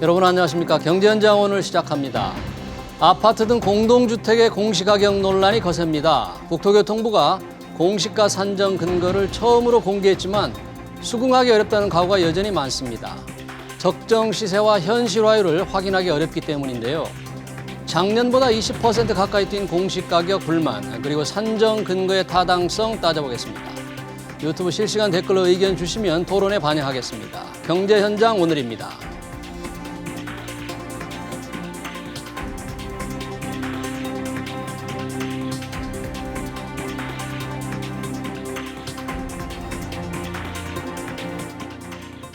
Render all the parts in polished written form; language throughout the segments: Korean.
여러분 안녕하십니까. 경제현장 오늘 시작합니다. 아파트 등 공동주택의 공시가격 논란이 거셉니다. 국토교통부가 공시가 산정 근거를 처음으로 공개했지만 수긍하기 어렵다는 가구가 여전히 많습니다. 적정 시세와 현실화율을 확인하기 어렵기 때문인데요. 작년보다 20% 가까이 뛴 공시가격 불만, 그리고 산정 근거의 타당성 따져보겠습니다. 유튜브 실시간 댓글로 의견 주시면 토론에 반영하겠습니다. 경제현장 오늘입니다.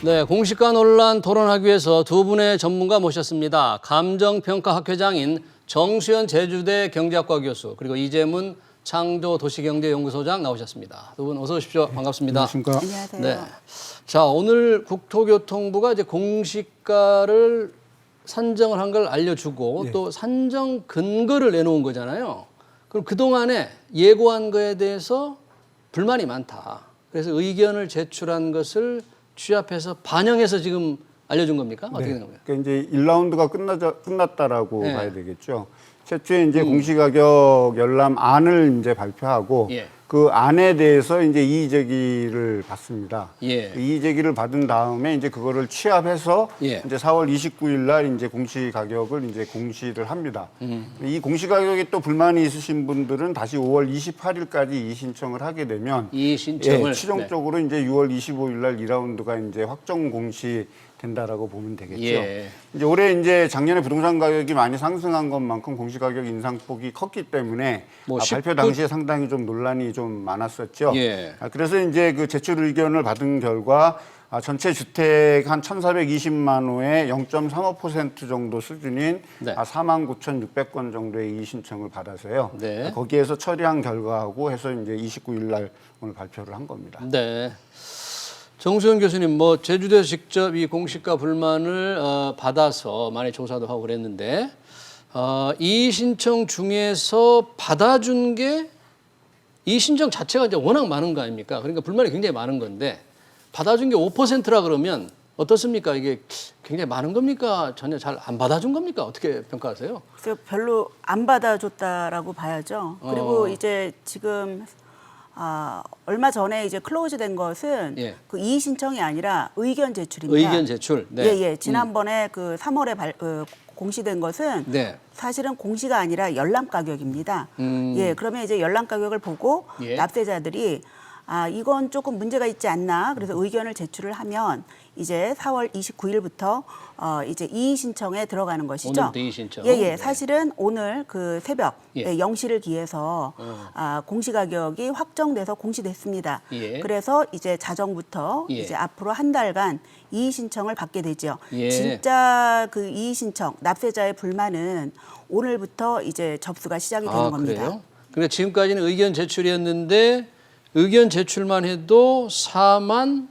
네, 공시가 논란 토론하기 위해서 두 분의 전문가 모셨습니다. 감정평가 학회장인 정수현 제주대 경제학과 교수, 그리고 이재문 창조도시경제연구소장 나오셨습니다. 두 분 어서 오십시오. 반갑습니다. 안녕하십니까. 안녕하세요. 네. 자, 오늘 국토교통부가 이제 공시가를 산정을 한 걸 알려주고 예. 또 산정 근거를 내놓은 거잖아요. 그럼 그동안에 예고한 거에 대해서 불만이 많다. 그래서 의견을 제출한 것을 취합해서 반영해서 지금 알려준 겁니까? 어떻게 된 겁니까? 그러니까 이제 1라운드가 끝났다라고 네. 봐야 되겠죠. 최초에 이제 공시가격 열람안을 이제 발표하고 예. 그 안에 대해서 이제 이의 제기를 받습니다. 예. 이의 제기를 받은 다음에 이제 그거를 취합해서 예. 이제 4월 29일 날 이제 공시가격을 이제 공시를 합니다. 이 공시가격에 또 불만이 있으신 분들은 다시 5월 28일까지 이의 신청을 하게 되면 이 신청을 최종적으로 이제 6월 25일 날 2라운드가 이제 확정 공시 된다라고 보면 되겠죠. 예. 이제 올해 이제 작년에 부동산 가격이 많이 상승한 것만큼 공시가격 인상폭이 컸기 때문에 뭐 발표 당시에 상당히 좀 논란이 좀 많았었죠. 예. 그래서 이제 그 제출 의견을 받은 결과 전체 주택 한 1,420만 호의 0.35% 정도 수준인 네. 49,600건 정도의 이의 신청을 받아서요. 네. 거기에서 처리한 결과하고 해서 이제 29일 날 오늘 발표를 한 겁니다. 네. 정수현 교수님, 뭐 제주도에서 직접 이 공시가 불만을 받아서 많이 조사도 하고 그랬는데 이 신청 중에서 받아준 게 이 신청 자체가 이제 워낙 많은 거 아닙니까? 그러니까 불만이 굉장히 많은 건데 받아준 게 5%라 그러면 어떻습니까? 이게 굉장히 많은 겁니까? 전혀 잘 안 받아준 겁니까? 어떻게 평가하세요? 그래서 별로 안 받아줬다라고 봐야죠. 그리고 이제 지금 얼마 전에 이제 클로즈된 것은 예. 그 이의 신청이 아니라 의견 제출입니다. 의견 제출. 네. 예. 지난번에 그 3월에 공시된 것은 네. 사실은 공시가 아니라 열람 가격입니다. 음. 예, 그러면 이제 열람 가격을 보고 예. 납세자들이 이건 조금 문제가 있지 않나. 그래서 의견을 제출을 하면 이제 4월 29일부터 이제 이의 신청에 들어가는 것이죠. 오늘부터 이의 신청. 예. 네. 사실은 오늘 그 새벽 예. 0시를 기해서 공시가격이 확정돼서 공시됐습니다. 예. 그래서 이제 자정부터 예. 이제 앞으로 한 달간 이의 신청을 받게 되죠. 예. 진짜 그 이의 신청 납세자의 불만은 오늘부터 이제 접수가 시작이 되는 겁니다. 그래요? 그러니까 지금까지는 의견 제출이었는데 의견 제출만 해도 4만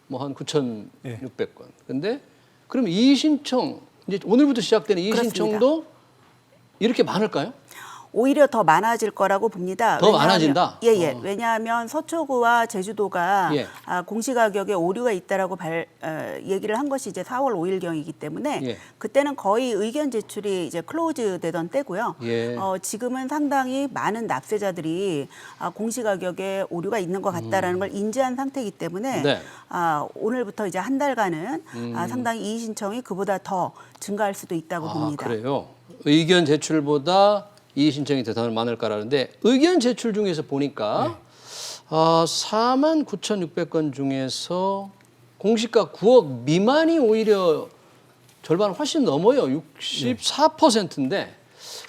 뭐 한 9,600건. 근데 그럼 이의 신청 이제 오늘부터 시작되는 이의 그렇습니다. 신청도 이렇게 많을까요? 오히려 더 많아질 거라고 봅니다. 더 많아진다? 예. 왜냐하면 서초구와 제주도가 예. 공시가격에 오류가 있다라고 얘기를 한 것이 이제 4월 5일경이기 때문에 예. 그때는 거의 의견 제출이 이제 클로즈 되던 때고요. 예. 지금은 상당히 많은 납세자들이 공시가격에 오류가 있는 것 같다라는 걸 인지한 상태이기 때문에 네. 오늘부터 이제 한 달간은 상당히 이의 신청이 그보다 더 증가할 수도 있다고 봅니다. 그래요? 의견 제출보다 이의 신청이 더 많을까라는데 의견 제출 중에서 보니까 49,600건 중에서 공시가 9억 미만이 오히려 절반 훨씬 넘어요. 64%인데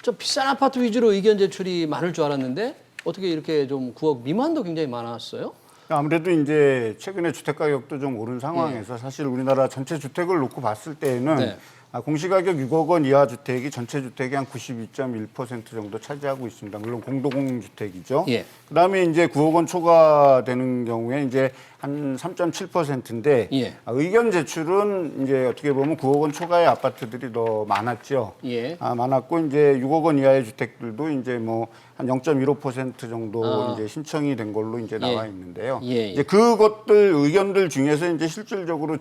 좀 비싼 아파트 위주로 의견 제출이 많을 줄 알았는데 어떻게 이렇게 좀 9억 미만도 굉장히 많았어요? 아무래도 이제 최근에 주택 가격도 좀 오른 상황에서 사실 우리나라 전체 주택을 놓고 봤을 때에는 네. 공시가격 6억 원 이하 주택이 전체 주택의 한 92.1% 정도 차지하고 있습니다. 물론 공동주택이죠. 예. 그다음에 이제 9억 원 초과되는 경우에 이제 한 3.7%인데 예. 의견 제출은 이제 어떻게 보면 9억 원 초과의 아파트들이 더 많았죠. 예. 많았고 이제 6억 원 이하의 주택들도 이제 뭐 한 0.15% 정도 이제 신청이 된 걸로 이제 나와 있는데요. 예, 예. 이제 그것들 의견들 중에서 이제 실질적으로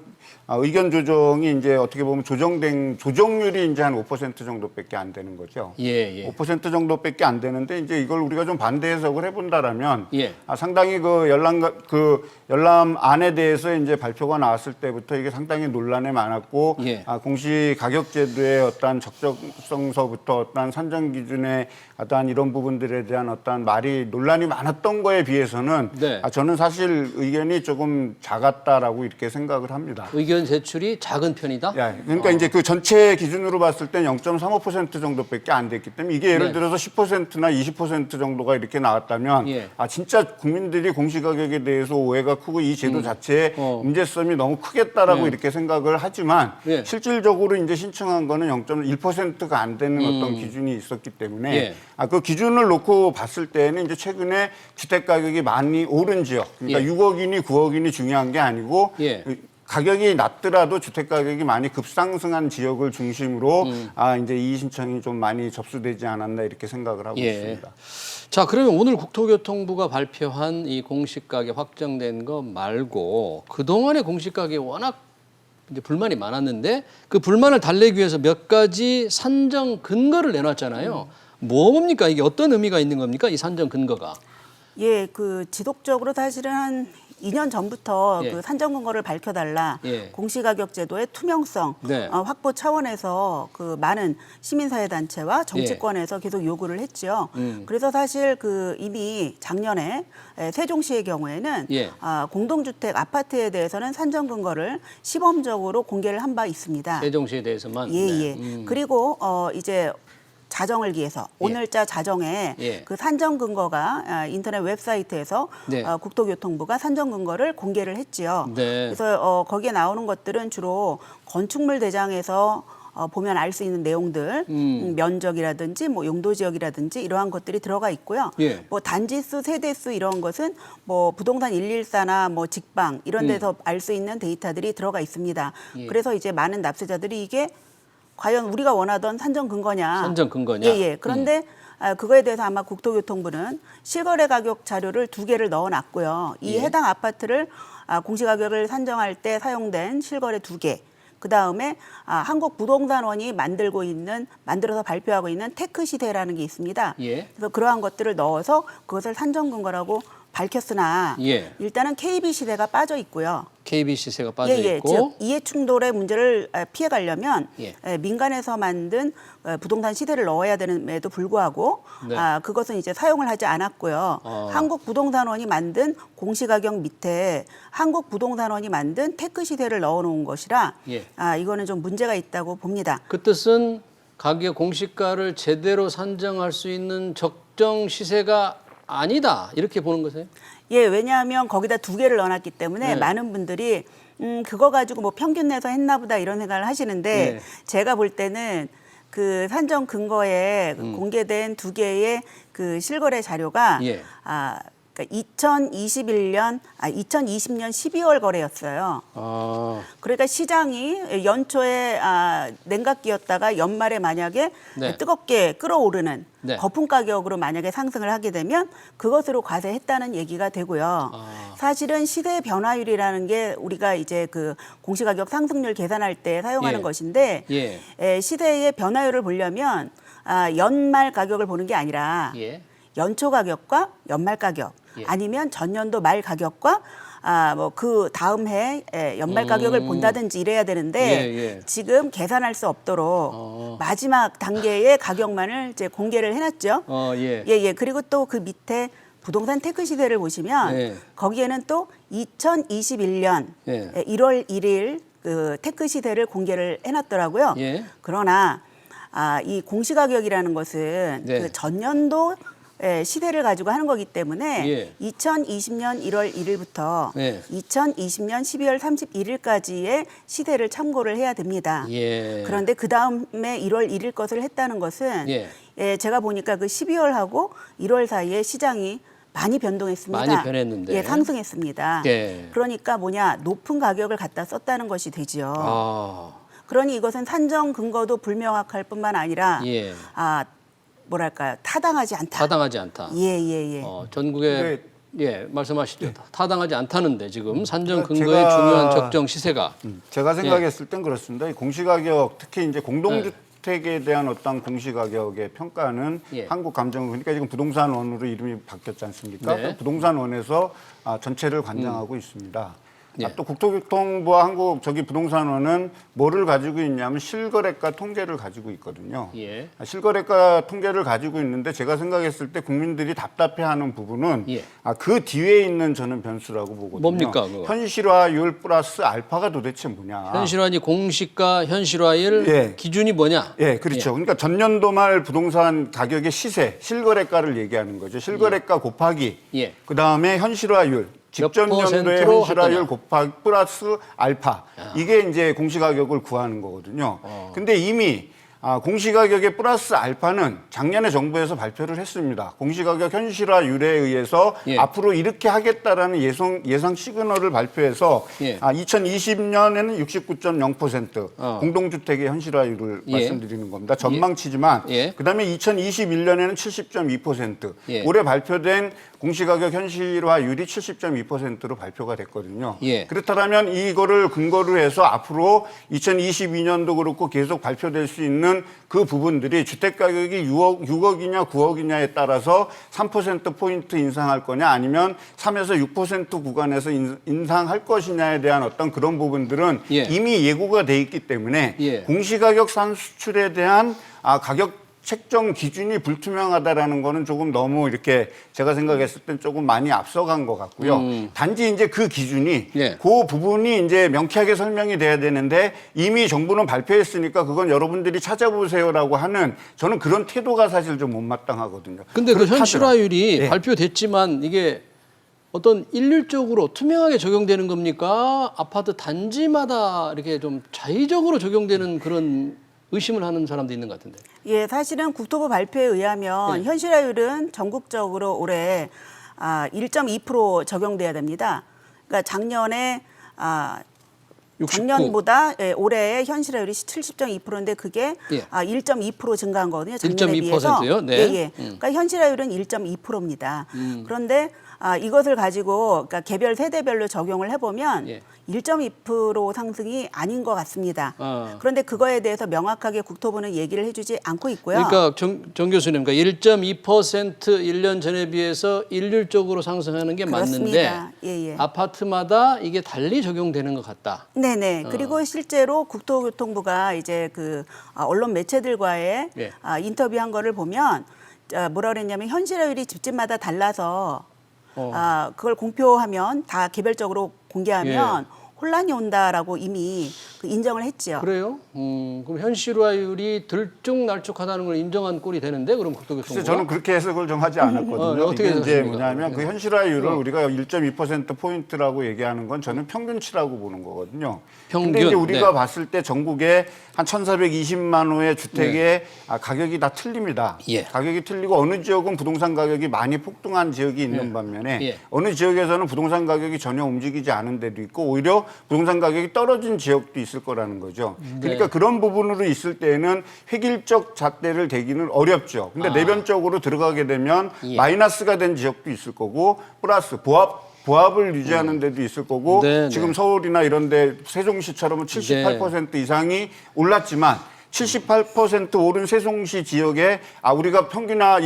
의견 조정이 이제 어떻게 보면 조정률이 이제 한 5% 정도밖에 안 되는 거죠. 예, 예. 5% 정도밖에 안 되는데 이제 이걸 우리가 좀 반대 해석을 해본다라면 예. 상당히 그 열람안에 대해서 이제 발표가 나왔을 때부터 이게 상당히 논란이 많았고 예. 공시 가격 제도의 어떤 적정성서부터 어떤 산정 기준의 어떤 이런 부분들에 대한 어떤 말이 논란이 많았던 거에 비해서는 네. 저는 사실 의견이 조금 작았다라고 이렇게 생각을 합니다. 의견 제출이 작은 편이다? 그러니까 이제 그 전체 기준으로 봤을 때 0.35% 정도밖에 안 됐기 때문에 이게 예를 네. 들어서 10%나 20% 정도가 이렇게 나왔다면 예. 진짜 국민들이 공시가격에 대해서 오해가 크고 이 제도 자체의 문제성이 너무 크겠다라고 네. 이렇게 생각을 하지만 예. 실질적으로 이제 신청한 거는 0.1%가 안 되는 어떤 기준이 있었기 때문에 예. 그 기준을 놓고 봤을 때는 이제 최근에 주택 가격이 많이 오른 지역, 그러니까 예. 6억이니 9억이니 중요한 게 아니고 예. 가격이 낮더라도 주택 가격이 많이 급상승한 지역을 중심으로 이제 이의 신청이 좀 많이 접수되지 않았나 이렇게 생각을 하고 예. 있습니다. 자, 그러면 오늘 국토교통부가 발표한 이 공시가격 확정된 거 말고 그동안의 공시가격이 워낙 이제 불만이 많았는데 그 불만을 달래기 위해서 몇 가지 산정 근거를 내놨잖아요. 뭡니까? 이게 어떤 의미가 있는 겁니까? 이 산정 근거가. 예, 그 지속적으로 사실은 한 2년 전부터 예. 그 산정 근거를 밝혀달라, 예. 공시가격 제도의 투명성 네. 확보 차원에서 그 많은 시민사회 단체와 정치권에서 계속 요구를 했죠. 그래서 사실 그 이미 작년에 세종시의 경우에는 예. 공동주택 아파트에 대해서는 산정 근거를 시범적으로 공개를 한 바 있습니다. 세종시에 대해서만. 예, 네. 예. 그리고 이제 자정을 기해서 오늘자 자정에 예. 그 산정 근거가 인터넷 웹사이트에서 네. 국토교통부가 산정 근거를 공개를 했지요. 네. 그래서 거기에 나오는 것들은 주로 건축물 대장에서 보면 알 수 있는 내용들, 면적이라든지 뭐 용도 지역이라든지 이러한 것들이 들어가 있고요. 예. 뭐 단지수, 세대수 이런 것은 뭐 부동산 114나 뭐 직방 이런 데서 알 수 있는 데이터들이 들어가 있습니다. 예. 그래서 이제 많은 납세자들이 이게 과연 우리가 원하던 산정 근거냐. 산정 근거냐. 예, 예. 그런데 그거에 대해서 아마 국토교통부는 실거래 가격 자료를 2개를 넣어놨고요. 이 예. 해당 아파트를 공시가격을 산정할 때 사용된 실거래 2개. 그다음에 한국부동산원이 만들어서 발표하고 있는 테크 시세라는 게 있습니다. 예. 그래서 그러한 것들을 넣어서 그것을 산정 근거라고 밝혔으나 예. 일단은 KB 시세가 빠져 있고요. KB 시세가 빠져 예, 예. 있고. 즉 이해 충돌의 문제를 피해 가려면 예. 민간에서 만든 부동산 시세를 넣어야 되는에도 불구하고 네. 그것은 이제 사용을 하지 않았고요. 한국부동산원이 만든 공시가격 밑에 한국부동산원이 만든 테크 시세를 넣어놓은 것이라 예. 이거는 좀 문제가 있다고 봅니다. 그 뜻은 가격 공시가를 제대로 산정할 수 있는 적정 시세가 아니다 이렇게 보는 거세요? 예, 왜냐하면 거기다 2개를 넣어놨기 때문에 네. 많은 분들이 그거 가지고 뭐 평균 내서 했나 보다 이런 생각을 하시는데 네. 제가 볼 때는 그 산정 근거에 공개된 2개의 그 실거래 자료가 예. 그러니까 2020년 12월 거래였어요. 그러니까 시장이 연초에 냉각기였다가 연말에 만약에 네. 뜨겁게 끓어오르는 네. 거품 가격으로 만약에 상승을 하게 되면 그것으로 과세했다는 얘기가 되고요. 사실은 시세 변화율이라는 게 우리가 이제 그 공시가격 상승률 계산할 때 사용하는 예. 것인데 예. 시세의 변화율을 보려면 연말 가격을 보는 게 아니라 예. 연초 가격과 연말 가격 예. 아니면 전년도 말 가격과 뭐 그 다음 해 연말 가격을 본다든지 이래야 되는데 예. 지금 계산할 수 없도록 마지막 단계의 가격만을 이제 공개를 해놨죠. 예. 예. 그리고 또 그 밑에 부동산 테크 시세를 보시면 예. 거기에는 또 2021년 예. 1월 1일 그 테크 시세를 공개를 해놨더라고요. 예. 그러나 이 공시가격이라는 것은 네. 그 전년도 시세를 가지고 하는 거기 때문에 예. 2020년 1월 1일부터 네. 2020년 12월 31일까지의 시세를 참고를 해야 됩니다. 예. 그런데 그 다음에 1월 1일 것을 했다는 것은 예. 제가 보니까 그 12월하고 1월 사이에 시장이 많이 변동했습니다. 많이 변했는데. 예, 상승했습니다. 예. 그러니까 뭐냐 높은 가격을 갖다 썼다는 것이 되죠. 아, 그러니 이것은 산정 근거도 불명확할 뿐만 아니라 예. 뭐랄까요 타당하지 않다. 타당하지 않다. 예. 전국에 예, 말씀하시죠. 타당하지 않다는데 지금 산정 그러니까 근거의 제가- 중요한 적정 시세가 제가 생각했을 땐 그렇습니다. 이 공시가격 특히 이제 공동주택에 대한 어떤 공시가격의 평가는 예. 한국감정 그러니까 지금 부동산원으로 이름이 바뀌었지 않습니까? 네. 부동산원에서 전체를 관장하고 있습니다. 예. 또 국토교통부와 부동산원은 뭐를 가지고 있냐면 실거래가 통계를 가지고 있거든요. 예. 실거래가 통계를 가지고 있는데 제가 생각했을 때 국민들이 답답해하는 부분은 예. 그 뒤에 있는 저는 변수라고 보거든요. 뭡니까, 그거? 현실화율 플러스 알파가 도대체 뭐냐? 현실화니 공시가 현실화일 예. 기준이 뭐냐? 예, 그렇죠. 그러니까 전년도 말 부동산 가격의 시세, 실거래가를 얘기하는 거죠. 실거래가 곱하기, 예. 그 다음에 현실화율, 몇 직전 연도의 퍼센트로 현실화율 하더냐. 곱하기 플러스 알파. 이게 이제 공시가격을 구하는 거거든요. 근데 이미 공시가격의 플러스 알파는 작년에 정부에서 발표를 했습니다. 공시가격 현실화율에 의해서 예. 앞으로 이렇게 하겠다라는 예상 시그널을 발표해서 예. 2020년에는 69.0% 공동주택의 현실화율을 예. 말씀드리는 겁니다. 전망치지만 예. 그다음에 2021년에는 70.2% 예. 올해 발표된 공시가격 현실화율이 70.2%로 발표가 됐거든요. 예. 그렇다면 이거를 근거로 해서 앞으로 2022년도 그렇고 계속 발표될 수 있는 그 부분들이 주택가격이 6억이냐 9억이냐에 따라서 3%포인트 인상할 거냐 아니면 3에서 6% 구간에서 인상할 것이냐에 대한 어떤 그런 부분들은 예. 이미 예고가 돼 있기 때문에 예. 공시가격 산수출에 대한 가격 책정 기준이 불투명하다라는 거는 조금 너무 이렇게 제가 생각했을 땐 조금 많이 앞서간 것 같고요. 단지 이제 그 기준이 예. 그 부분이 이제 명쾌하게 설명이 돼야 되는데 이미 정부는 발표했으니까 그건 여러분들이 찾아보세요라고 하는 저는 그런 태도가 사실 좀 못마땅하거든요. 근데 그 그렇다더라. 현실화율이 예. 발표됐지만 이게 어떤 일률적으로 투명하게 적용되는 겁니까? 아파트 단지마다 이렇게 좀 자의적으로 적용되는 그런 의심을 하는 사람도 있는 것 같은데. 예, 사실은 국토부 발표에 의하면 네. 현실화율은 전국적으로 올해 1.2% 적용돼야 됩니다. 그러니까 작년에 69. 작년보다 올해의 현실화율이 70.2%인데 그게 예. 1.2% 증가한 거거든요. 작년에 1.2% 비해서. 요? 네. 예. 그러니까 현실화율은 1.2%입니다. 그런데 이것을 가지고 그러니까 개별 세대별로 적용을 해보면 예. 1.2% 상승이 아닌 것 같습니다. 그런데 그거에 대해서 명확하게 국토부는 얘기를 해주지 않고 있고요. 그러니까 정 교수님, 그러니까 1.2% 1년 전에 비해서 일률적으로 상승하는 게 그렇습니다. 맞는데 예. 아파트마다 이게 달리 적용되는 것 같다. 네네. 그리고 실제로 국토교통부가 이제 그 언론 매체들과의 예. 인터뷰한 거를 보면 뭐라 그랬냐면 현실화율이 집집마다 달라서 그걸 공표하면 다 개별적으로 공개하면 혼란이 온다라고 이미 인정을 했죠. 그래요? 그럼 현실화율이 들쭉날쭉하다는 걸 인정한 꼴이 되는데 그럼 국토교통부가? 글쎄 저는 그렇게 해석을 좀 하지 않았거든요. 어떻게 이게 이제 해석하십니까? 뭐냐면 그 현실화율을 우리가 1.2%포인트라고 얘기하는 건 저는 평균치라고 보는 거거든요. 평균, 근데 이제 우리가 네. 봤을 때 전국에 한 1,420만 호의 주택의 가격이 다 틀립니다. 예. 가격이 틀리고 어느 지역은 부동산 가격이 많이 폭등한 지역이 있는 반면에 예. 어느 지역에서는 부동산 가격이 전혀 움직이지 않은 데도 있고 오히려 부동산 가격이 떨어진 지역도 있을 거라는 거죠. 그러니까 그런 부분으로 있을 때에는 획일적 잣대를 대기는 어렵죠. 근데 내변적으로 들어가게 되면 예. 마이너스가 된 지역도 있을 거고 플러스 보합을 유지하는 데도 있을 거고 네, 지금 네. 서울이나 이런 데 세종시처럼은 78% 이상이 올랐지만 78% 오른 세종시 지역에 우리가 평균화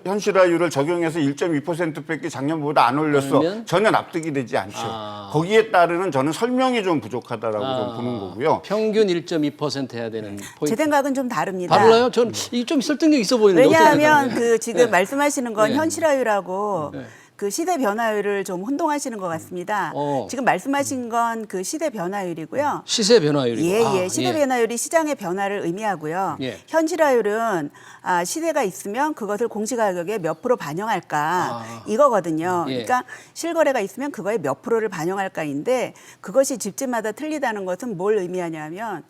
현실화율을 적용해서 1.2%밖에 작년보다 안 올렸어. 그러면? 전혀 납득이 되지 않죠. 거기에 따르는 저는 설명이 좀 부족하다라고 좀 보는 거고요. 평균 1.2% 해야 되는 포인트. 제 생각은 좀 다릅니다. 달라요? 전 이게 좀 설득력 있어 보이는데 왜냐하면 어떻게 그 지금 말씀하시는 건 네. 현실화율하고 그 시대 변화율을 좀 혼동하시는 것 같습니다. 지금 말씀하신 건 그 시대 변화율이고요. 시세 변화율이고. 예. 시대 변화율이 시장의 변화를 의미하고요. 예. 현실화율은 시대가 있으면 그것을 공시가격에 몇 프로 반영할까 이거거든요. 예. 그러니까 실거래가 있으면 그거에 몇 프로를 반영할까인데 그것이 집집마다 틀리다는 것은 뭘 의미하냐면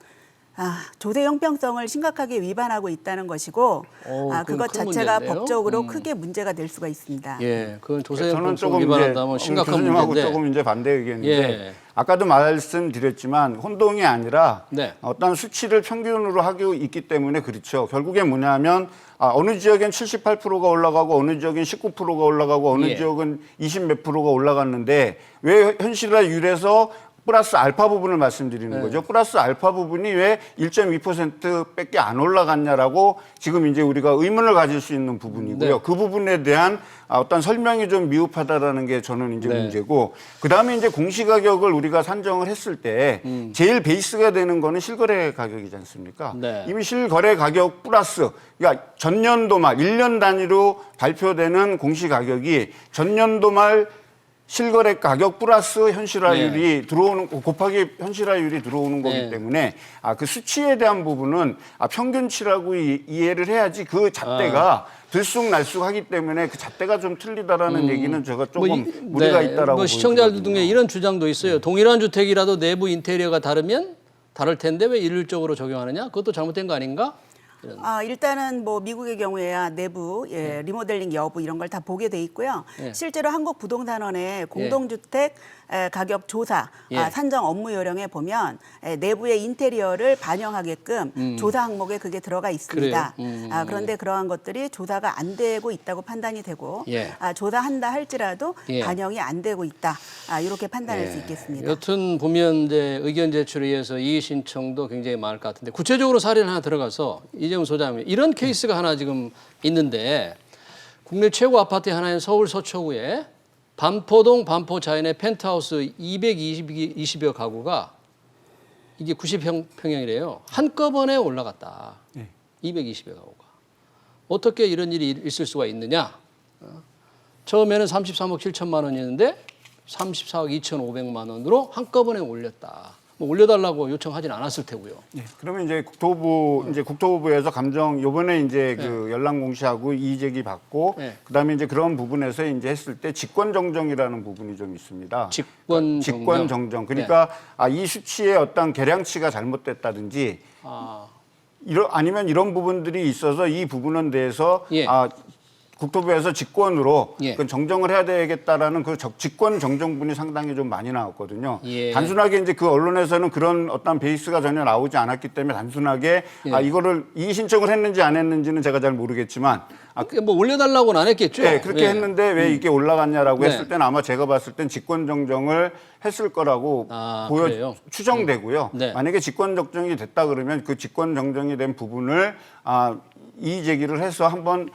조세 형평성을 심각하게 위반하고 있다는 것이고 그건 그것 큰 자체가 문제인데요. 법적으로 크게 문제가 될 수가 있습니다. 예, 그건 조세 저는 형평성 조금 위반한다면 이제 심각한 교수님하고 문제인데. 조금 이제 반대 의견인데 예. 아까도 말씀드렸지만 혼동이 아니라 네. 어떤 수치를 평균으로 하고 있기 때문에 그렇죠. 결국에 뭐냐면 어느 지역엔 78%가 올라가고 어느 지역엔 19%가 올라가고 어느 예. 지역은 20 몇 프로가 올라갔는데 왜 현실화율에서 플러스 알파 부분을 말씀드리는 거죠. 플러스 알파 부분이 왜 1.2%밖에 안 올라갔냐라고 지금 이제 우리가 의문을 가질 수 있는 부분이고요. 네. 그 부분에 대한 어떤 설명이 좀 미흡하다라는 게 저는 이제 네. 문제고, 그 다음에 이제 공시가격을 우리가 산정을 했을 때 제일 베이스가 되는 거는 실거래 가격이지 않습니까? 네. 이미 실거래 가격 플러스, 그러니까 전년도 말 1년 단위로 발표되는 공시가격이 전년도 말 실거래 가격 플러스 현실화율이 들어오는, 곱하기 현실화율이 들어오는 거기 네. 때문에 그 수치에 대한 부분은 평균치라고 이해를 해야지 그 잣대가 들쑥날쑥하기 때문에 그 잣대가 좀 틀리다라는 얘기는 제가 조금 무리가 있다라고 시청자들 보여지거든요. 중에 이런 주장도 있어요. 동일한 주택이라도 내부 인테리어가 다르면 다를 텐데 왜 일률적으로 적용하느냐? 그것도 잘못된 거 아닌가? 일단은 뭐 미국의 경우에야 내부 리모델링 여부 이런 걸 다 보게 돼 있고요. 실제로 한국부동산원의 공동주택 가격 조사 산정 업무 요령에 보면 내부의 인테리어를 반영하게끔 조사 항목에 그게 들어가 있습니다. 그런데 그러한 것들이 조사가 안 되고 있다고 판단이 되고 조사한다 할지라도 반영이 안 되고 있다. 이렇게 판단할 수 있겠습니다. 여튼 보면 이제 의견 제출에 의해서 이의 신청도 굉장히 많을 것 같은데 구체적으로 사례를 하나 들어가서 이재용 소장님 이런 케이스가 하나 지금 있는데 국내 최고 아파트 하나인 서울 서초구에 반포동 반포자연의 펜트하우스 220여 가구가 이게 90평형이래요. 한꺼번에 올라갔다. 220여 가구가. 어떻게 이런 일이 있을 수가 있느냐. 처음에는 33억 7천만 원이었는데 34억 2,500만 원으로 한꺼번에 올렸다. 뭐 올려달라고 요청하진 않았을 테고요. 그러면 이제 국토부에서 요번에 이제 그 연락 공시하고 이의제기 받고 그다음에 이제 그런 부분에서 이제 했을 때 직권 정정이라는 부분이 좀 있습니다. 직권 정정. 그러니까 이 수치의 어떤 계량치가 잘못됐다든지 아니면 이런 부분들이 있어서 이 부분에 대해서 국토부에서 직권으로 그 정정을 해야 되겠다라는 그 직권 정정분이 상당히 좀 많이 나왔거든요. 단순하게 이제 그 언론에서는 그런 어떤 베이스가 전혀 나오지 않았기 때문에 단순하게 이거를 이의 신청을 했는지 안 했는지는 제가 잘 모르겠지만 뭐 올려달라고는 안 했겠죠. 네, 그렇게 했는데 왜 이게 올라갔냐라고 했을 때는 아마 제가 봤을 땐 직권 정정을 했을 거라고 추정되고요. 만약에 직권 정정이 됐다 그러면 그 직권 정정이 된 부분을 이의 제기를 해서 한번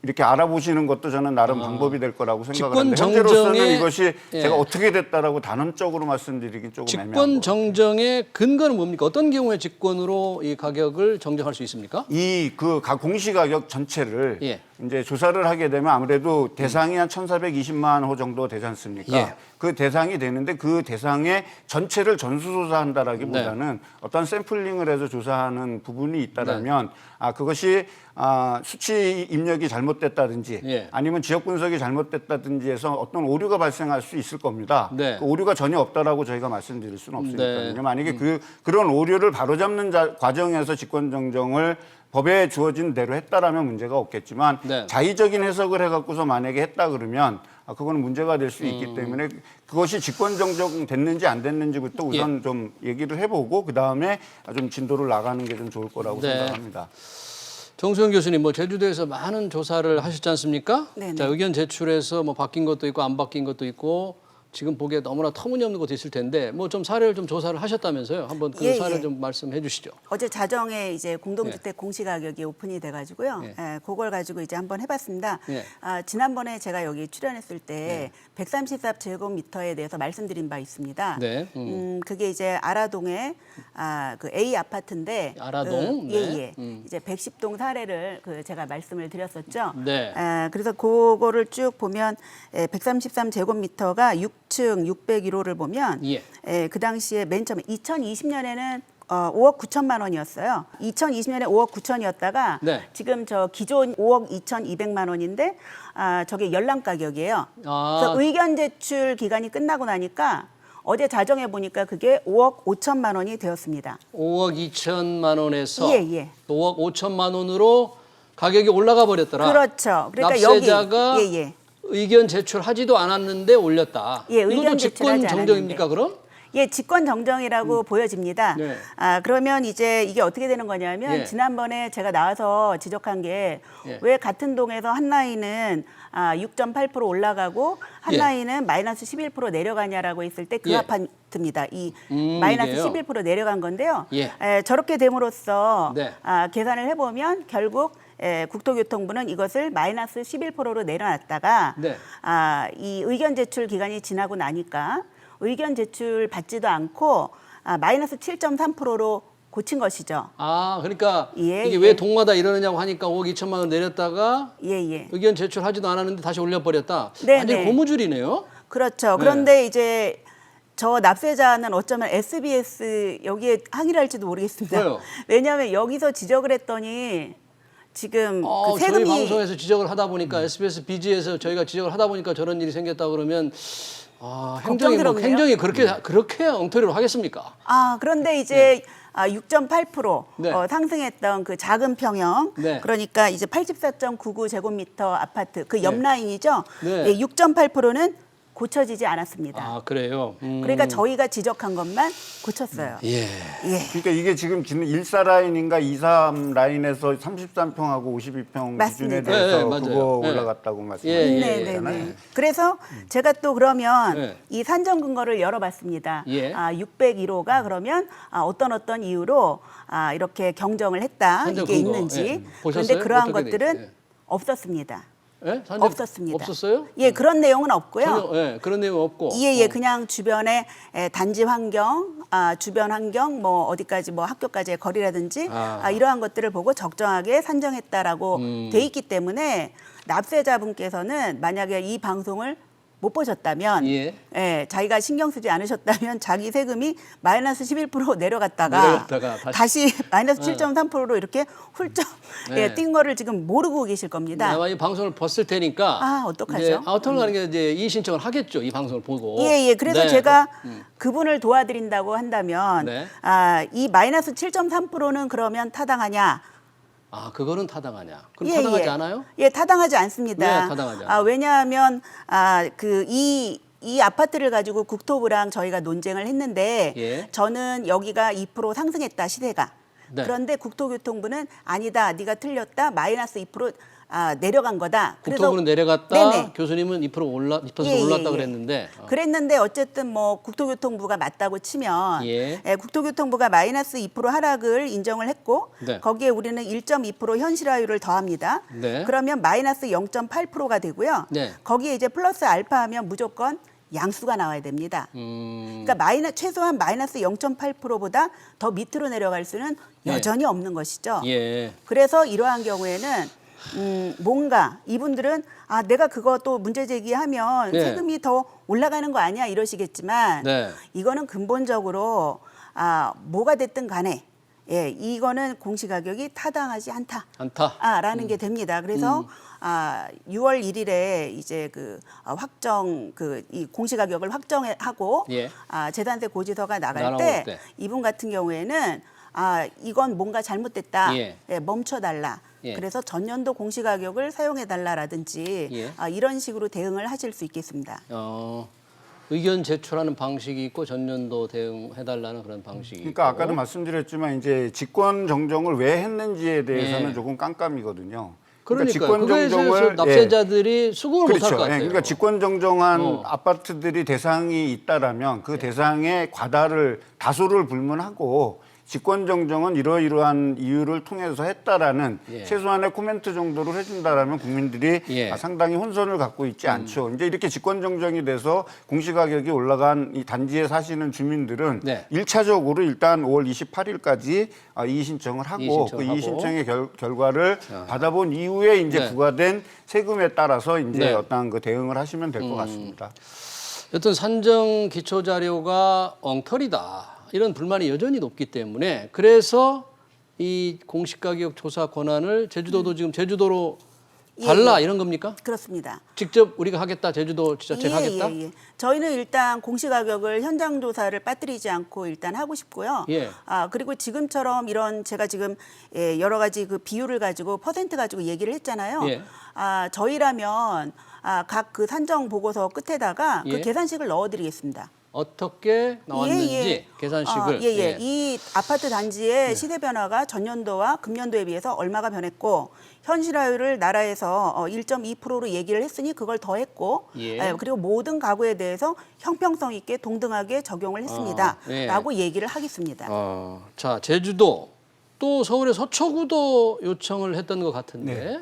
이렇게 알아보시는 것도 저는 나름 방법이 될 거라고 생각하는데 현재로서는 이것이 제가 어떻게 됐다라고 단언적으로 말씀드리긴 조금 애매한 거. 직권 정정의 근거는 뭡니까? 어떤 경우에 직권으로 이 가격을 정정할 수 있습니까? 이 그 공시가격 전체를 이제 조사를 하게 되면 아무래도 대상이 한 1,420만 호 정도 되지 않습니까? 그 대상이 되는데 그 대상의 전체를 전수조사한다라기보다는 어떤 샘플링을 해서 조사하는 부분이 있다라면 그것이 수치 입력이 잘못됐다든지 아니면 지역 분석이 잘못됐다든지 해서 어떤 오류가 발생할 수 있을 겁니다. 그 오류가 전혀 없다라고 저희가 말씀드릴 수는 없으니까요. 만약에 그런 오류를 바로잡는 과정에서 직권 정정을 법에 주어진 대로 했다라면 문제가 없겠지만 자의적인 해석을 해갖고서 만약에 했다 그러면 그거는 문제가 될 수 있기 때문에 그것이 직권 정정 됐는지 안 됐는지부터 우선 좀 얘기를 해보고 그 다음에 좀 진도를 나가는 게 좀 좋을 거라고 생각합니다. 정수영 교수님, 뭐 제주도에서 많은 조사를 하셨지 않습니까? 네네. 자, 의견 제출해서 뭐 바뀐 것도 있고 안 바뀐 것도 있고 지금 보기에 너무나 터무니없는 것도 있을 텐데 뭐 좀 사례를 좀 조사를 하셨다면서요? 한번 그 사례를 좀 말씀해 주시죠. 어제 자정에 이제 공동주택 공시가격이 오픈이 돼가지고요. 그걸 가지고 이제 한번 해봤습니다. 지난번에 제가 여기 출연했을 때 134제곱미터에 대해서 말씀드린 바 있습니다. 그게 이제 아라동의 그 A 아파트인데 아라동? 이제 110동 사례를 제가 말씀을 드렸었죠. 그래서 그거를 쭉 보면 133제곱미터가 6층 601호를 보면 그 당시에 맨 처음에 2020년에는 5억 9천만 원이었어요. 2020년에 5억 9천이었다가 지금 저 기존 5억 2,200만 원인데 저게 연락 가격이에요. 그래서 의견 제출 기간이 끝나고 나니까 어제 자정해 보니까 그게 5억 5천만 원이 되었습니다. 5억 2천만 원에서 예. 5억 5천만 원으로 가격이 올라가 버렸더라. 그렇죠. 그러니까 납세자가 여기 의견 제출하지도 않았는데 올렸다. 예, 이것도 의견 직권 제출하지 정정입니까 그럼? 예, 직권 정정이라고 보여집니다. 네. 그러면 이제 이게 어떻게 되는 거냐면 예. 지난번에 제가 나와서 지적한 게 왜 예. 같은 동에서 한 라인은 6.8% 올라가고 한 예. 라인은 마이너스 11% 내려가냐라고 했을 때 그 예. 아파트입니다. 이 마이너스 이게요? 11% 내려간 건데요. 예. 저렇게 됨으로써 네. 계산을 해보면 결국 국토교통부는 이것을 마이너스 11%로 내려놨다가 네. 이 의견 제출 기간이 지나고 나니까 의견 제출 받지도 않고 마이너스 7.3%로 고친 것이죠. 그러니까 예, 이게 예. 왜 동마다 이러느냐고 하니까 5억 2천만 원 내렸다가 예. 의견 제출하지도 않았는데 다시 올려버렸다. 네, 완전히 네. 고무줄이네요. 그렇죠. 네. 그런데 이제 저 납세자는 어쩌면 SBS 여기에 항의를 할지도 모르겠습니다. 왜요? 왜냐하면 여기서 지적을 했더니 지금 그 저희 세금이 방송에서 지적을 하다 보니까 SBS BG에서 저희가 지적을 하다 보니까 저런 일이 생겼다 그러면 걱정스럽네요. 행정이 그렇게 엉터리로 하겠습니까? 그런데 이제 6.8% 네. 상승했던 그 작은 평형, 네. 그러니까 이제 84.99제곱미터 아파트 그 옆 네. 라인이죠. 네. 6.8%는 고쳐지지 않았습니다. 그래요. 그러니까 저희가 지적한 것만 고쳤어요. 예. 그러니까 이게 지금 14라인인가 23 라인에서 33평하고 52평 맞습니다. 기준에 대해서 네, 맞아요. 그거 네. 올라갔다고 예, 말씀하셨잖아요. 네네네. 그래서 제가 또 그러면 네. 이 산정 근거를 열어봤습니다. 예. 601호가 그러면 어떤 이유로 이렇게 경정을 했다 산정 이게 근거, 있는지. 예. 그런데 보셨어요? 그러한 어떻게 돼 것들은 있어요? 없었습니다. 예? 산정 없었습니다. 없었어요? 예, 그런 내용은 없고요. 전혀, 그런 내용 없고. 예, 그냥 주변에 단지 환경, 주변 환경, 뭐 어디까지 뭐 학교까지의 거리라든지 이러한 것들을 보고 적정하게 산정했다라고 돼 있기 때문에 납세자분께서는 만약에 이 방송을 못 보셨다면, 예. 자기가 신경 쓰지 않으셨다면 자기 세금이 마이너스 11% 내려갔다가 다시 마이너스 7.3%로 이렇게 훌쩍 뛴 거를 지금 모르고 계실 겁니다. 아마 이 방송을 봤을 테니까. 어떡하죠? 어떤 가는 게 이제 이의 신청을 하겠죠. 이 방송을 보고. 예. 그래서 네. 제가 그분을 도와드린다고 한다면 네. 이 마이너스 7.3%는 그러면 타당하냐? 그거는 타당하냐? 그럼 타당하지 않아요? 예, 타당하지 않습니다. 왜 타당하지 않아요? 왜냐하면 이 아파트를 가지고 국토부랑 저희가 논쟁을 했는데 예. 저는 여기가 2% 상승했다 시세가. 네. 그런데 국토교통부는 아니다, 네가 틀렸다, 마이너스 2% 내려간 거다. 국토부는 내려갔다. 네네. 교수님은 2% 올랐다 그랬는데. 그랬는데 어쨌든 뭐 국토교통부가 맞다고 치면 예. 국토교통부가 마이너스 2% 하락을 인정을 했고 네. 거기에 우리는 1.2% 현실화율을 더합니다. 네. 그러면 마이너스 0.8%가 되고요. 네. 거기에 이제 플러스 알파하면 무조건 양수가 나와야 됩니다. 그러니까 최소한 마이너스 0.8%보다 더 밑으로 내려갈 수는 여전히 없는 것이죠. 예. 그래서 이러한 경우에는 뭔가 이분들은 내가 그거 또 문제 제기하면 네. 세금이 더 올라가는 거 아니야 이러시겠지만 네. 이거는 근본적으로 뭐가 됐든 간에 이거는 공시가격이 타당하지 않다. 라는 게 됩니다. 그래서 6월 1일에 이제 그 확정 이 공시가격을 확정하고 예. 재산세 고지서가 나갈 나올 때 때. 이분 같은 경우에는 이건 뭔가 잘못됐다. 예. 멈춰달라. 예. 그래서 전년도 공시가격을 사용해달라라든지 이런 식으로 대응을 하실 수 있겠습니다. 의견 제출하는 방식이 있고 전년도 대응해달라는 그런 방식이 그러니까 있고. 아까도 말씀드렸지만 이제 직권 정정을 왜 했는지에 대해서는 예. 조금 깜깜이거든요. 그러니까 직권 그거에 대해서 정정을 납세자들이 수긍을 못할 것 같아요. 그러니까 직권 정정한 아파트들이 대상이 있다라면 그 대상의 과다를 다소를 불문하고 직권 정정은 이러이러한 이유를 통해서 했다라는 최소한의 코멘트 정도를 해준다라면 국민들이 상당히 혼선을 갖고 있지 않죠. 이제 이렇게 직권 정정이 돼서 공시가격이 올라간 이 단지에 사시는 주민들은 일차적으로 일단 5월 28일까지 이의 신청을 하고 그 이의 신청의 결과를 받아본 이후에 이제 부과된 세금에 따라서 이제 어떤 그 대응을 하시면 될 것 같습니다. 여튼 산정 기초 자료가 엉터리다. 이런 불만이 여전히 높기 때문에 그래서 이 공시가격 조사 권한을 제주도도 지금 제주도로 달라 이런 겁니까? 그렇습니다. 직접 우리가 하겠다, 제주도 지자체가 하겠다? 예. 저희는 일단 공시가격을 현장 조사를 빠뜨리지 않고 일단 하고 싶고요. 예. 그리고 지금처럼 이런 제가 지금 여러 가지 그 비율을 가지고 퍼센트 가지고 얘기를 했잖아요. 예. 저희라면 각 그 산정 보고서 끝에다가 예. 그 계산식을 넣어드리겠습니다. 어떻게 나왔는지 계산식을. 예. 이 아파트 단지의 시세 변화가 전년도와 금년도에 비해서 얼마가 변했고 현실화율을 나라에서 1.2%로 얘기를 했으니 그걸 더했고 예. 그리고 모든 가구에 대해서 형평성 있게 동등하게 적용을 했습니다. 예. 라고 얘기를 하겠습니다. 자, 제주도 또 서울의 서초구도 요청을 했던 것 같은데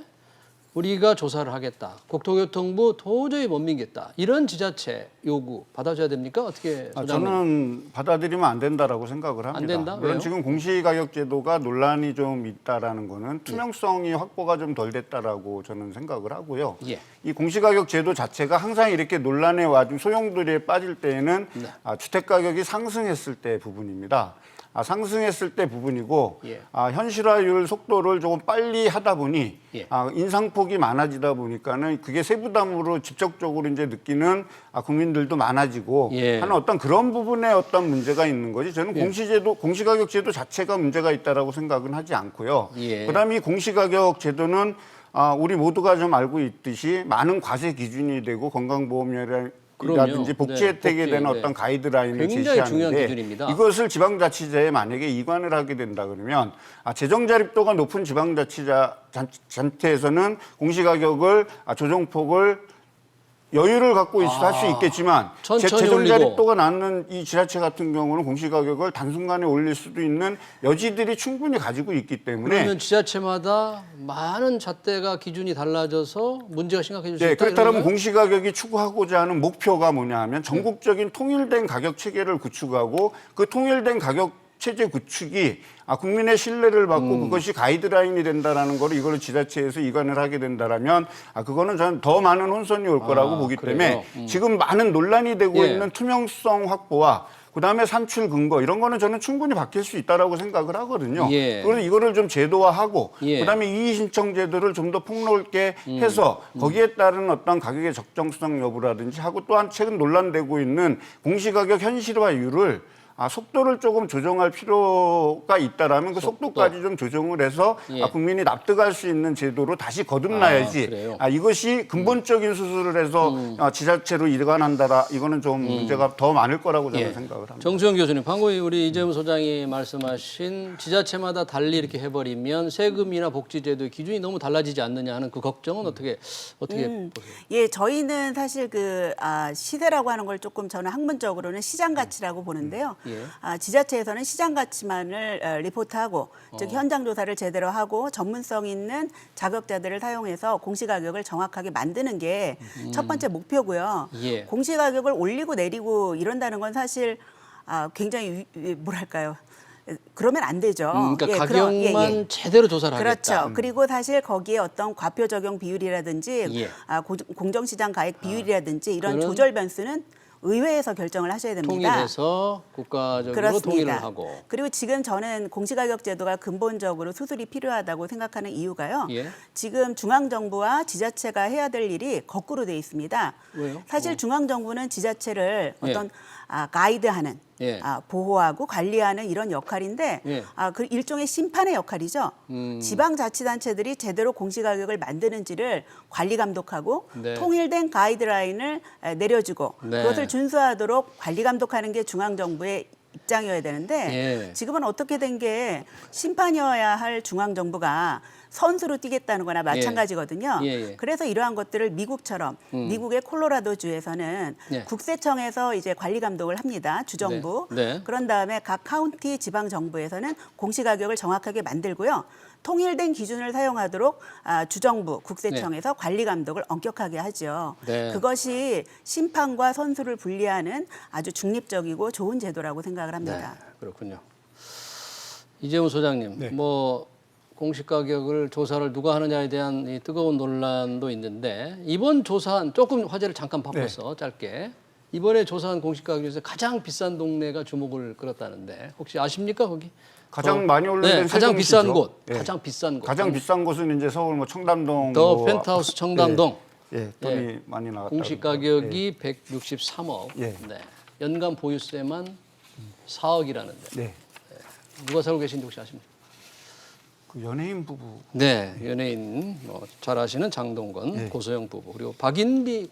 우리가 조사를 하겠다. 국토교통부 도저히 못 믿겠다. 이런 지자체 요구 받아줘야 됩니까? 어떻게 소장님? 저는 받아들이면 안 된다라고 생각을 합니다. 안 된다? 물론 왜요? 지금 공시가격제도가 논란이 좀 있다라는 거는 투명성이 확보가 좀 덜 됐다라고 저는 생각을 하고요. 예. 이 공시가격제도 자체가 항상 이렇게 논란의 와중 소용돌이에 빠질 때에는 네. 주택가격이 상승했을 때 부분입니다. 상승했을 때 부분이고 예. 현실화율 속도를 조금 빨리 하다 보니 예. 인상폭이 많아지다 보니까는 그게 세부담으로 직접적으로 이제 느끼는 국민들도 많아지고 예. 하는 어떤 그런 부분에 어떤 문제가 있는 거지. 저는 공시가격제도 자체가 문제가 있다라고 생각은 하지 않고요. 예. 그다음에 이 공시가격제도는 우리 모두가 좀 알고 있듯이 많은 과세 기준이 되고 건강보험료라든지 그럼요. 복지 네, 혜택에 복지, 대한 네. 어떤 가이드라인을 굉장히 중요한 제시하는데 기준입니다. 이것을 지방자치제에 만약에 이관을 하게 된다 그러면 재정 자립도가 높은 지방자치단체에서는 공시가격을 조정폭을 여유를 갖고 할 수 있겠지만 천천히 재정 올리고. 자립도가 낮는 이 지자체 같은 경우는 공시가격을 단순간에 올릴 수도 있는 여지들이 충분히 가지고 있기 때문에 그러면 지자체마다 많은 잣대가 기준이 달라져서 문제가 심각해질 수 있다. 그렇다면 이런 공시가격이 추구하고자 하는 목표가 뭐냐 하면 전국적인 통일된 가격 체계를 구축하고 그 통일된 가격 체제 구축이 국민의 신뢰를 받고 그것이 가이드라인이 된다라는 거를 이걸 지자체에서 이관을 하게 된다라면 그거는 저는 더 많은 혼선이 올 거라고 보기 그래요? 때문에 지금 많은 논란이 되고 예. 있는 투명성 확보와 그다음에 산출 근거 이런 거는 저는 충분히 바뀔 수 있다라고 생각을 하거든요. 예. 그래서 이거를 좀 제도화하고 예. 그다음에 이의 신청 제도를 좀 더 폭넓게 해서 거기에 따른 어떤 가격의 적정성 여부라든지 하고 또한 최근 논란되고 있는 공시가격 현실화율을 속도를 조금 조정할 필요가 있다라면 그 속도까지 좀 조정을 해서 예. 국민이 납득할 수 있는 제도로 다시 거듭나야지. 그래요? 이것이 근본적인 수술을 해서 지자체로 일관한다라 이거는 좀 문제가 더 많을 거라고 저는 예. 생각을 합니다. 정수영 교수님, 방금 우리 이재문 소장이 말씀하신 지자체마다 달리 이렇게 해버리면 세금이나 복지제도의 기준이 너무 달라지지 않느냐 하는 그 걱정은 어떻게 보세요? 예, 저희는 사실 시세라고 하는 걸 조금 저는 학문적으로는 시장 가치라고 보는데요. 예. 지자체에서는 시장 가치만을 리포트하고 즉 현장 조사를 제대로 하고 전문성 있는 자격자들을 사용해서 공시가격을 정확하게 만드는 게 첫 번째 목표고요. 예. 공시가격을 올리고 내리고 이런다는 건 사실 굉장히 뭐랄까요? 그러면 안 되죠. 그러니까 예, 가격만 제대로 조사를 그렇죠. 하겠다. 그리고 사실 거기에 어떤 과표 적용 비율이라든지 예. 공정시장 가액 비율이라든지 이런 그런 조절 변수는 의회에서 결정을 하셔야 됩니다. 통일해서 국가적으로 그렇습니다. 통일을 하고. 그리고 지금 저는 공시가격 제도가 근본적으로 수술이 필요하다고 생각하는 이유가요. 예. 지금 중앙정부와 지자체가 해야 될 일이 거꾸로 돼 있습니다. 왜요? 사실 중앙정부는 지자체를 예. 어떤 가이드하는 예. 보호하고 관리하는 이런 역할인데 예. 그 일종의 심판의 역할이죠. 지방자치단체들이 제대로 공시가격을 만드는지를 관리 감독하고 네. 통일된 가이드라인을 내려주고 네. 그것을 준수하도록 관리 감독하는 게 중앙정부의 입장이어야 되는데 예. 지금은 어떻게 된 게 심판이어야 할 중앙정부가 선수로 뛰겠다는 거나 마찬가지거든요. 예, 예. 그래서 이러한 것들을 미국처럼 미국의 콜로라도 주에서는 예. 국세청에서 이제 관리 감독을 합니다. 주정부. 네. 네. 그런 다음에 각 카운티 지방 정부에서는 공시가격을 정확하게 만들고요. 통일된 기준을 사용하도록 주정부, 국세청에서 관리 감독을 엄격하게 하죠. 네. 그것이 심판과 선수를 분리하는 아주 중립적이고 좋은 제도라고 생각을 합니다. 네, 그렇군요. 이재문 소장님, 네. 공시가격을 조사를 누가 하느냐에 대한 이 뜨거운 논란도 있는데 이번 조사한 조금 화제를 잠깐 바꿔서 짧게 이번에 조사한 공시가격 중에서 가장 비싼 동네가 주목을 끌었다는데 혹시 아십니까 거기? 가장 많이 오르는 가장 비싼 세종시죠. 곳, 예. 가장 비싼 곳. 가장 비싼 곳은 이제 서울 뭐 청담동, 더 뭐 펜트하우스 청담동. 돈이 많이 나갔다. 공시 가격이 163억. 예. 네. 연간 보유세만 4억이라는데. 네. 누가 살고 계신지 혹시 아십니까? 그 연예인 부부. 네, 연예인 잘 아시는 장동건, 고소영 부부 그리고 박인비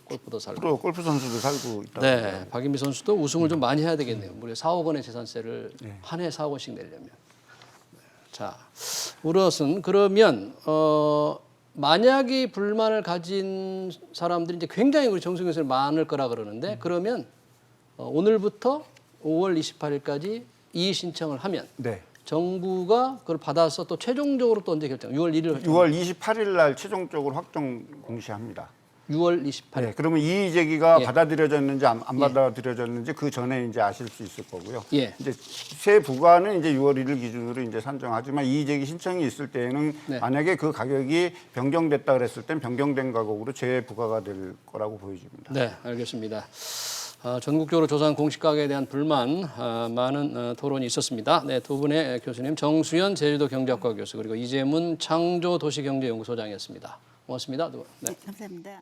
골프도 살고. 프로 골프 선수도 살고 있다. 네, 박인비 선수도 우승을 좀 많이 해야 되겠네요. 무려 4억 원의 재산세를 한 해 4억 원씩 내려면. 자, 우선은 그러면 만약에 불만을 가진 사람들이 이제 굉장히 우리 정승에서 많을 거라 그러는데 그러면 오늘부터 5월 28일까지 이의 신청을 하면 네. 정부가 그걸 받아서 또 최종적으로 또 언제 결정? 6월 1일. 6월 28일 날 최종적으로 확정 공시합니다. 6월 28일. 네, 그러면 이의 제기가 예. 받아들여졌는지 안 받아들여졌는지 그 전에 이제 아실 수 있을 거고요. 예. 이제 세 부가는 이제 6월 1일 기준으로 이제 산정하지만 이의 제기 신청이 있을 때에는 네. 만약에 그 가격이 변경됐다 그랬을 땐 변경된 가격으로 재부과가 될 거라고 보여집니다. 네, 알겠습니다. 전국적으로 조사한 공시가격에 대한 불만 많은 토론이 있었습니다. 네, 두 분의 교수님 정수연 제주도 경제학과 교수 그리고 이재문 창조도시경제연구소장이었습니다. 고맙습니다. 두 분. 네. 네, 감사합니다.